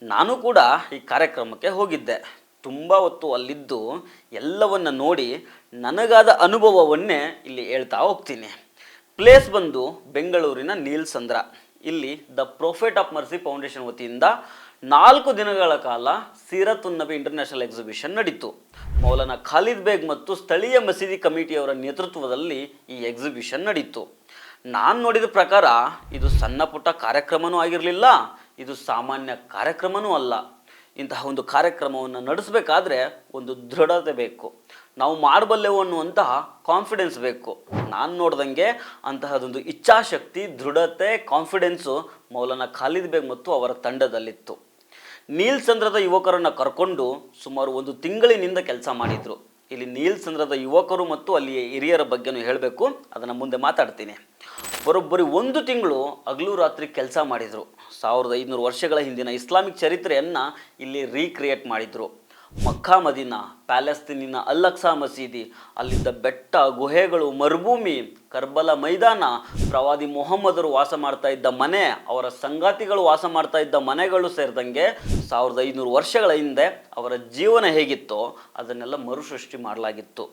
ನಾನು ಕೂಡ ಈ ಕಾರ್ಯಕ್ರಮಕ್ಕೆ ಹೋಗಿದ್ದೆ. ತುಂಬ ಹೊತ್ತು ಅಲ್ಲಿದ್ದು ಎಲ್ಲವನ್ನ ನೋಡಿ ನನಗಾದ ಅನುಭವವನ್ನೇ ಇಲ್ಲಿ ಹೇಳ್ತಾ ಹೋಗ್ತೀನಿ. ಪ್ಲೇಸ್ ಬಂದು ಬೆಂಗಳೂರಿನ ನೀಲ್ಸಂದ್ರ. ಇಲ್ಲಿ the prophet of mercy foundation ವತಿಯಿಂದ 4 ದಿನಗಳ ಕಾಲ ಸೀರತುನ್ ನಬಿ ಇಂಟರ್ನ್ಯಾಷನಲ್ ಎಕ್ಸಿಬಿಷನ್ ನಡೀತು. ಮೌಲಾನಾ ಖಾಲಿದ್ ಬೇಗ್ ಮತ್ತು ಸ್ಥಳೀಯ ಮಸೀದಿ ಕಮಿಟಿಯವರ ನೇತೃತ್ವದಲ್ಲಿ ಈ ಎಕ್ಸಿಬಿಷನ್ ನಡೀತು. ನಾನು ನೋಡಿದ ಪ್ರಕಾರ ಇದು ಸಣ್ಣ ಪುಟ್ಟ ಕಾರ್ಯಕ್ರಮವೂ ಆಗಿರಲಿಲ್ಲ, ಇದು ಸಾಮಾನ್ಯ ಕಾರ್ಯಕ್ರಮವೂ ಅಲ್ಲ. ಇಂತಹ ಒಂದು ಕಾರ್ಯಕ್ರಮವನ್ನು ನಡೆಸಬೇಕಾದ್ರೆ ಒಂದು ದೃಢತೆ ಬೇಕು, ನಾವು ಮಾಡಬಲ್ಲೆವು ಅನ್ನುವಂತಹ ಕಾನ್ಫಿಡೆನ್ಸ್ ಬೇಕು. ನಾನು ನೋಡ್ದಂಗೆ ಅಂತಹದೊಂದು ಇಚ್ಛಾಶಕ್ತಿ, ದೃಢತೆ, ಕಾನ್ಫಿಡೆನ್ಸು ಮೌಲಾನಾ ಖಾಲಿದ್ ಬೇಗ್ ಮತ್ತು ಅವರ ತಂಡದಲ್ಲಿತ್ತು. ನೀಲ್ಸಂದ್ರದ ಯುವಕರನ್ನು ಕರ್ಕೊಂಡು ಸುಮಾರು 1 ತಿಂಗಳಿನಿಂದ ಕೆಲಸ ಮಾಡಿದರು. ಇಲ್ಲಿ ನೀಲ್ಸಂದ್ರದ ಯುವಕರು ಮತ್ತು ಅಲ್ಲಿಯ ಹಿರಿಯರ ಬಗ್ಗೆನೂ ಹೇಳಬೇಕು, ಅದನ್ನು ಮುಂದೆ ಮಾತಾಡ್ತೀನಿ. ಬರೋಬ್ಬರಿ 1 ತಿಂಗಳು ಹಗಲು ರಾತ್ರಿ ಕೆಲಸ ಮಾಡಿದರು. 1500 ವರ್ಷಗಳ ಹಿಂದಿನ ಇಸ್ಲಾಮಿಕ್ ಚರಿತ್ರೆಯನ್ನು ಇಲ್ಲಿ ರೀಕ್ರಿಯೇಟ್ ಮಾಡಿದರು. ಮಕ್ಕಾ ಮದೀನಾ, ಪ್ಯಾಲೆಸ್ತೀನಿನ ಅಲ್-ಅಕ್ಸಾ ಮಸೀದಿ, ಅಲ್ಲಿದ್ದ ಬೆಟ್ಟ, ಗುಹೆಗಳು, ಮರುಭೂಮಿ, ಕರ್ಬಲ ಮೈದಾನ, ಪ್ರವಾದಿ ಮೊಹಮ್ಮದರು ವಾಸ ಮಾಡ್ತಾ ಇದ್ದ ಮನೆ, ಅವರ ಸಂಗಾತಿಗಳು ವಾಸ ಮಾಡ್ತಾ ಇದ್ದ ಮನೆಗಳು ಸೇರಿದಂಗೆ 1500 ವರ್ಷಗಳ ಹಿಂದೆ ಅವರ ಜೀವನ ಹೇಗಿತ್ತೋ ಅದನ್ನೆಲ್ಲ ಮರುಸೃಷ್ಟಿ ಮಾಡಲಾಗಿತ್ತು.